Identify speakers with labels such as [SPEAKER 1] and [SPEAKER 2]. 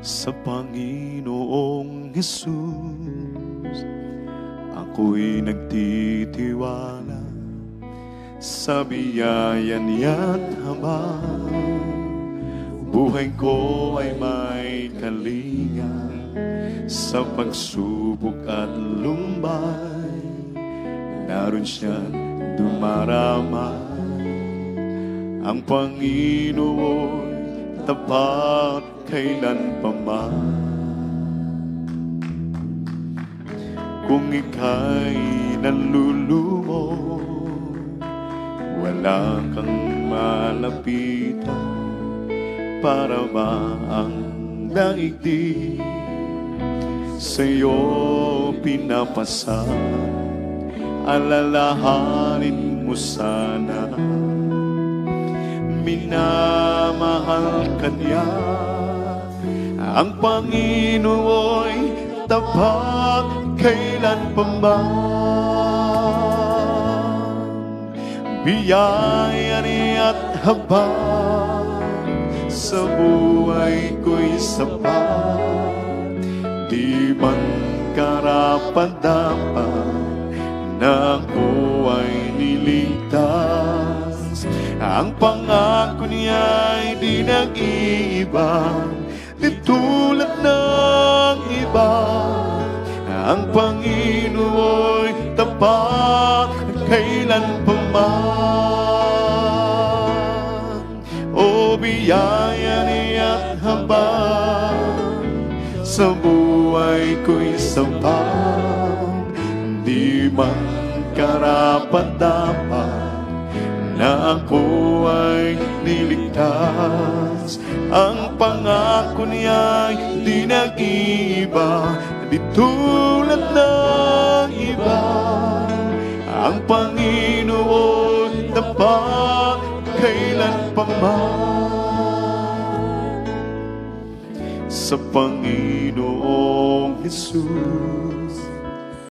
[SPEAKER 1] sa Panginoong Hesus. Ako'y nagtitiwala sa biyaya niya't habang buhay ko ay may kalinga sa pagsubok at lumbay. Naroon siyang dumaramay. Ang Panginoon tapat kailanpaman. Kung ika'y nalulumo, wala kang malapitan. Para ba ang daigdig sa'yo pinapasan? Alalahanin mo sana, minamahal ka niya. Ang Panginooy tapat kailanpaman. Biyaya niya't habang sa buhay ko'y sapat. Di man karapat-dapat na ako ay niligtas. Ang pangako niya'y di nag-iiba, di tulad ng iba. Ang Panginooy tapat kailanpaman. O biyaya niya't habang sa buhay ko'y sapat. Di man karapat-dapat na ako ay niligtas. Ang pangako niya'y di nag-iiba, di tulad ng iba. Ang Panginoon tapat kailanpaman. Sa Panginoong Hesus